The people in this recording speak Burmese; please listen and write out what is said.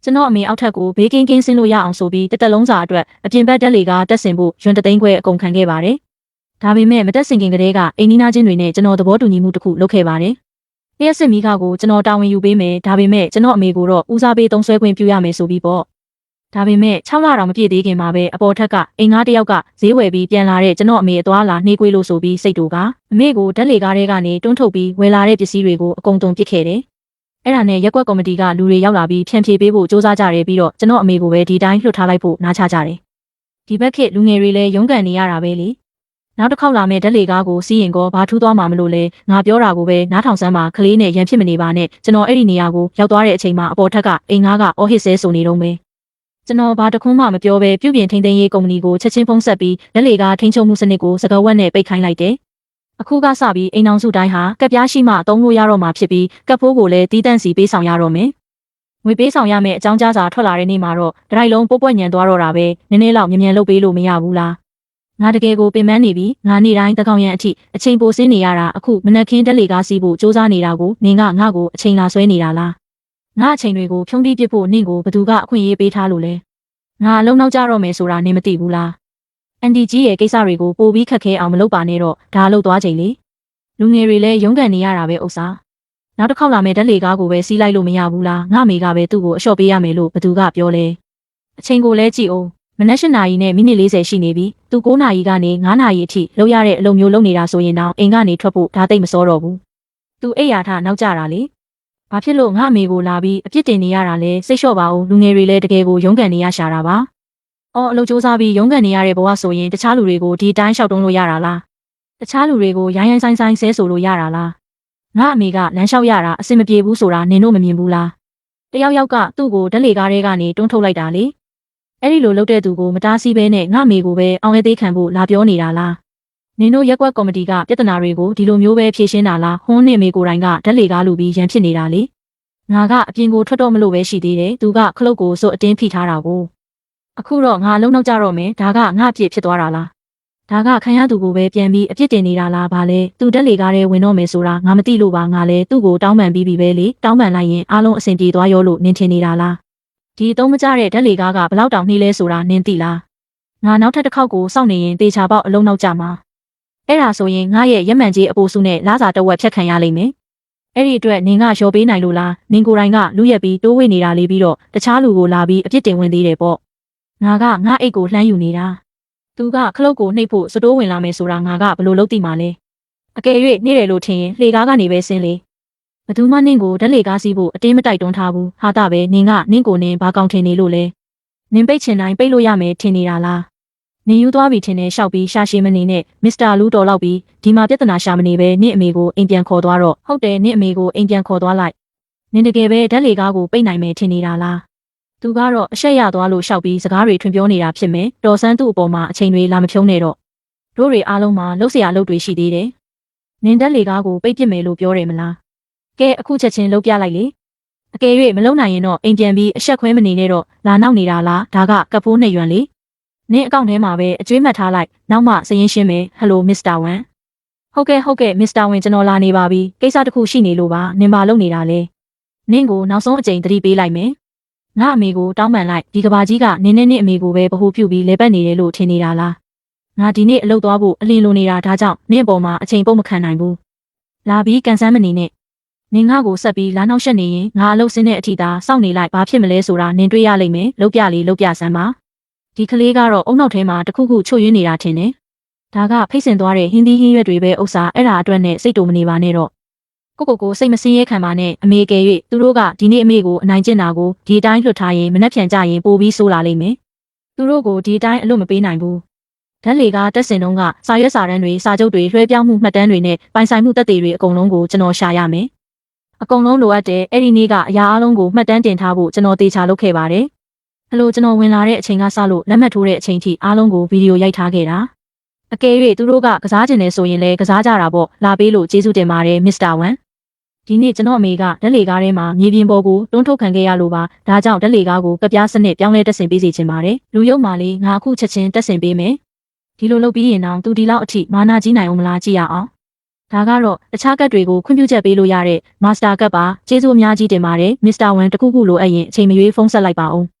ကျွန်တော်အမေအောက်ထပ်ကိုဘေးကင်းကင်းဆင်းလို့ရအောင်ဆိုပြီးတစ်သက်လုံးစာအတွက်အပြင်ဘက်တက်လေကတက်ဆင်ဖို့ရွံတသိန်းခွဲအကုန်ခံခဲ့ပါတယ်။ဒါပေမဲ့မတက်ဆင်ခင်ကတည်းကအိမ်နီးနားချင်းတွေနဲ့ကျွန်တော်သဘောတူညီမှုတစ်ခုလုပ်ခဲ့ပါတယ်။လျှက်စစ်မိခကိုကျွန်တော်တာဝန်ယူပေးမယ်ဒါပေမဲ့ကျွန်တော်အမေကိုတော့ဦးစားပေးသုံးစွဲခွင့်ပြုရမယ်ဆိုပြီးပေါ့။ဒါပေမဲ့6လတောင်မပြည့်သေးခင်မှာပဲအပေါ်ထက်ကအိမ်ငါးတစ်ယောက်ကဈေးဝယ်ပြီးပြန်လာတဲ့ကျွန်တော်အမေအသွားလာနှေးကွေးလို့ဆိုပြီးစိတ်တူကအမေကိုဓာတ်လေကားထဲကနေတွန်းထုတ်ပြီးဝယ်လာတဲ့ပစ္စည်းတွေကိုအကုန်တုံပစ်ခဲ့တယ်။အဲ့ဒါနဲ့ရက်ကွက်ကော်မတီကလူတွေရောက်လာပြီးဖြန့်ဖြေပေးဖို့စ조사ကြတယ်ပြီးတော့ကျွန်တော်အမေကိုပဲဒီတိုင်းလွှတ်ထားလိုက်ဖို့နားချကြတယ်။ဒီဘက်ခေတ်လူငယ်တွေလည်းရုန်းကန်နေရတာပဲလေ။နောက်တစ်ခေါက်လာမဲ့ဓာတ်လေကားကိုစီးရင်ကောဘာထူးသွားမှာမလို့လဲငါပြောတာကိုပဲနားထောင်စမ်းပါကလေးနဲ့ရန်ဖြစ်မနေပါနဲ့ကျွန်တော်အဲ့ဒီနေရာကိုရောက်သွားတဲ့အချိန်မှာအပေါ်ထက်ကအိမ်ငါးကအော်ဟစ်ဆဲဆိုနေတော့မယ်။ကျွန်တော်ဘာတခွန်းမှမပြောပဲပြုပြင်ထိန်းသိမ်းရေးကုမ္ပဏီကိုချက်ချင်းဖုန်းဆက်ပြီးဓာတ်လေကားထိန်းချုပ်မှုစနစ်ကိုစကားဝက်နဲ့ပိတ်ခိုင်းလိုက်တယ်။အခုကစပြီးအိမ်အောင်စုတိုင်းဟာကပ်ပြားရှိမှအသုံးလို့ရတော့မှာဖြစ်ပြီးကပ်ဖိုးကိုလည်းတီးတန့်စီပေးဆောင်ရတော့မယ်။ငွေပေးဆောင်ရမယ့်အကြောင်းကြားစာထွက်လာတဲ့နေ့မှာတော့ဒရိုက်လုံးပိုးပွက်ညံသွားတော့တာပဲနည်းနည်းလောက်မြန်လုပ်ပေးလို့မရဘူးလား။ငါတကယ်ကိုပင်ပန်းနေပြီးငါနေ့တိုင်းတကောင်ရန်အထိအချိန်ပိုစင်းနေရတာအခုမနက်ခင်းဓာတ်လေကားစီးဖို့စ조사နေတာကိုနင်ကငါ့ကိုအချိန်လာဆွဲနေတာလား။ငါအချိန်တွေကိုဖြုံးပြီးပြစ်ဖို့နင့်ကိုဘသူကအခွင့်အရေးပေးထားလို့လဲ။ငါအလုံးနောက်ကြတော့မယ်ဆိုတာနင်မသိဘူးလား။အန်ဒီကြီးရဲ့ကိစ္စတွေကိုပိုပြီးခက်ခဲအောင်မလုပ်ပါနဲ့တော့ဒါလုပ်သွားချိန်လေ။လူငယ်တွေလည်းရုန်းကန်နေရတာပဲဥစ္စာနောက်တစ်ခေါက်လာမယ့်ဓာတ်လေကားကိုပဲစီးလိုက်လို့မရဘူးလားငါမေကပဲသူ့ကိုအလျှော့ပေးရမယ်လို့ဘသူကပြောလဲအချိန်ကိုလည်းကြည့်အောင်မနက်၈နာရီနဲ့မိနစ်40ရှိနေပြီသူ9နာရီကနေ9နာရီအထိလုပ်ရတဲ့အလုပ်မျိုးလုပ်နေတာဆိုရင်တော့အိမ်ကနေထွက်ဖို့ဒါသိမ့်မစောတော့ဘူးသူအိပ်ရာထနောက်ကြတာလေဘာဖြစ်လို့ငါမေကိုလာပြီးအပြစ်တင်နေရတာလဲစိတ်လျှော့ပါဦးလူငယ်တွေလည်းတကယ်ကိုရုန်းကန်နေရရှာတာပါအော်အလုပ်စ조사ပြီးရုန်းကန်နေရတဲ့ဘဝဆိုရင်တခြားလူတွေကိုဒီတိုင်းလျှောက်တုံးလို့ရတာလားတခြားလူတွေကိုရိုင်းဆိုင်ဆဲဆိုလို့ရတာလားငါအမေကလမ်းလျှောက်ရတာအဆင်မပြေဘူးဆိုတာနင်တို့မမြင်ဘူးလားတယောက်ယောက်ကသူ့ကိုဓာတ်လေကားထဲကနေတွန်းထုတ်လိုက်တာလေအဲ့ဒီလိုလုပ်တဲ့သူကိုမတားဆီးဘဲနဲ့ငါအမေကိုပဲအောင်ရဲသေးခံဖို့လာပြောနေတာလားနင်တို့ရက်ကွက်ကော်မတီကပြဿနာတွေကိုဒီလိုမျိုးပဲဖြေရှင်းတာလားဟွန်းနဲ့အမေကိုယ်တိုင်ကဓာတ်လေကားလူပြီးရန်ဖြစ်နေတာလေငါကအပြင်ကိုထွက်တော့မလို့ပဲရှိသေးတယ်သူကခလုတ်ကိုစွတ်အတင်းဖိထားတာကိုအခုတော့ငါလုံးနောက်ကြတော့မယ်ဒါကငါအပြစ်ဖြစ်သွားတာလားဒါကခံရသူကိုပဲပြန်ပြီးအပြစ်တင်နေတာလားဘာလဲသူတက်လေကားထဲဝင်တော့မယ်ဆိုတာငါမသိလို့ပါငါလည်းသူ့ကိုတောင်းပန်ပြီးပြီပဲလေတောင်းပန်လိုက်ရင်အားလုံးအဆင်ပြေသွားရောလို့နင်ထင်နေတာလားဒီအသုံးမကျတဲ့တက်လေကားကဘလောက်တောင်နှီးလဲဆိုတာနင်သိလားငါနောက်ထပ်တစ်ခေါက်ကိုစောင့်နေရင်တေချာပေါက်အလုံးနောက်ကြမှာအဲ့ဒါဆိုရင်ငါရဲ့ရက်မှန်ကြီးအပိုးစုနဲ့လာစာတဝက်ဖြတ်ခံရလိမ့်မယ်အဲ့ဒီအတွက်နင်ကရော်ပေးနိုင်လို့လားနင်ကိုယ်တိုင်ကလူရက်ပြီးတိုးဝေးနေတာလေးပြီးတော့တခြားလူကိုလာပြီးအပြစ်တင်ဝင်သေးတယ်ပေါ့ငါကငါအိတ်ကိုလှမ်းယူနေတာသူကခလုတ်ကိုနှိပ်ဖို့စတိုးဝင်လာမယ်ဆိုတာငါကဘလို့လုပ်သိမှာလဲအကယ်၍နေတယ်လို့ထင်ရင်လှေကားကနေပဲဆင်းလေဘသူမှနင့်ကိုဓာတ်လေကားစီးဖို့အတင်းမတိုက်တွန်းထားဘူးဟာတာပဲနင်ကနင့်ကိုနင်ဘာကောင်းထင်နေလို့လဲနင်ပိတ်ချင်တိုင်းပိတ်လို့ရမယ်ထင်နေတာလားနင်ယူသွားပြီထင်တယ်ရှောက်ပြီးရှာရှည်မနေနဲ့မစ္စတာလူတော်လောက်ပြီးဒီမှာပြဿနာရှာမနေပဲနင့်အမေကိုအိမ်ပြန်ခေါ်သွားတော့ဟုတ်တယ်နင့်အမေကိုအိမ်ပြန်ခေါ်သွားလိုက်နင်တကယ်ပဲဓာတ်လေကားကိုပိတ်နိုင်မယ်ထင်နေတာလားသူကတော့အရှက်ရသွားလို့ရှောက်ပြီးစကားတွေထွင်ပြောနေတာဖြစ်မယ်တော်ဆန်းသူ့အပေါ်မှာအချိန်တွေလာမဖြုံးနဲ့တော့တို့တွေအားလုံးမှာလှုပ်เสียလှုပ်တွေရှိသေးတယ်နင်တက်လေကားကိုပိတ်ပစ်မယ်လို့ပြောတယ်မလားကဲအခုချက်ချင်းလှုပ်ပြလိုက်လေအကယ်၍မလုံနိုင်ရင်တော့အိမ်ပြန်ပြီးအရှက်ခွဲမနေနဲ့တော့လာနောက်နေတာလားဒါကကပ်ဖိုးနှစ်ရွံလေနင်အကောင့်ထဲမှာပဲအကျွေးမှတ်ထားလိုက်နောက်မှစရင်ရှင်းမယ်ဟယ်လိုမစ္စတာဝမ်ဟုတ်ကဲ့မစ္စတာဝမ်ကျွန်တော်လာနေပါပြီကိစ္စတစ်ခုရှိနေလို့ပါနင်ပါလုပ်နေတာလေနင်ကိုနောက်ဆုံးအကြိမ်သတိပေးလိုက်မယ်ငါအမေကိုတောင်းပန်လိုက်ဒီကဘာကြီးကနင်းနဲ့အမေကိုပဲဗဟုပြုပြီးလဲပတ်နေတယ်လို့ထင်နေတာလားငါဒီနေ့အလုပ်သွားဖို့အလင်းလိုနေတာဒါကြောင့်နင့်အပေါ်မှာအချိန်ပုတ်မခံနိုင်ဘူးလာပြီးကန်ဆန်းမနေနဲ့နင်ငါကိုဆက်ပြီးလာနောက်ရှက်နေရင်ငါအလုပ်ဆင်းတဲ့အထိသာစောင့်နေလိုက်ဘာဖြစ်မလဲဆိုတာနင်တွေးရလိမ့်မယ်လုပ်ပြစမ်းပါဒီကလေးကတော့အုံနောက်ထဲမှာတခုခုချွတ်ယွင်းနေတာထင်တယ်ဒါကဖိတ်ဆင်သွားတဲ့ဟင်းသီးဟင်းရွက်တွေပဲဥစ္စာအဲ့ဒါအတွက်နဲ့စိတ်တူမနေပါနဲ့တော့ကိုစိတ်မစင်းရဲခံပါနဲ့အမေကယ်၍သူတို့ကဒီနေ့အမေကိုအနိုင်ကျင့်တာကိုဒီအတိုင်းလွှတ်ထားရင်မနှက်ဖြန်ကြရင်ပိုပြီးဆိုးလာလိမ့်မယ်သူတို့ကိုဒီအတိုင်းအလို့မပေးနိုင်ဘူးဓာတ်လေကတက်စင်တုံးကစာရွက်စာတမ်းတွေစာချုပ်တွေလွှဲပြောင်းမှုမှတ်တမ်းတွေနဲ့ပိုင်ဆိုင်မှုသက်သေတွေအကုန်လုံးကိုကျွန်တော်ရှာရမယ်အကုန်လုံးလိုအပ်တဲ့အဲ့ဒီနေ့ကအရာအလုံးကိုမှတ်တမ်းတင်ထားဖို့ကျွန်တော်တေချာလုပ်ခဲ့ပါတယ်အဲ့လိုကျွန်တော်ဝင်လာတဲ့အချိန်ကစလို့လက်မှတ်ထိုးတဲ့အချိန်ထိအားလုံးကိုဗီဒီယိုရိုက်ထားခဲ့တာအကယ်၍သူတို့ကကစားကျင်နေဆိုရင်လည်းကစားကြတာပေါ့လာပေးလို့ကျေးဇူးတင်ပါတယ်မစ္စတာဝမ်ဒီနေ့ကျွန်တော်အမေကဓာတ်လေကားထဲမှာမြေပြင်ပေါ်ကိုတွန်းထုတ်ခံခဲ့ရလို့ပါဒါကြောင့်ဓာတ်လေကားကိုကပြားစနစ်ပြောင်းလဲတက်ဆင်ပေးစီချင်ပါတယ်လူရုပ်မာလေးငါအခုချက်ချင်းတက်ဆင်ပေးမယ်ဒီလိုလုပ်ပြီးရင်တော့သူဒီလောက်အထိမာနာကြီးနိုင်အောင်မလားကြည့်ရအောင် ဒါကတော့တခြားကတ်တွေကိုခွင့်ပြုချက်ပေးလို့ရတဲ့ Master ကတ်ပါကျေးဇူးအများကြီးတင်ပါတယ် Mr. 1တခုခုလိုအပ်ရင်အချိန်မရွေးဖုန်းဆက်လိုက်ပါဦး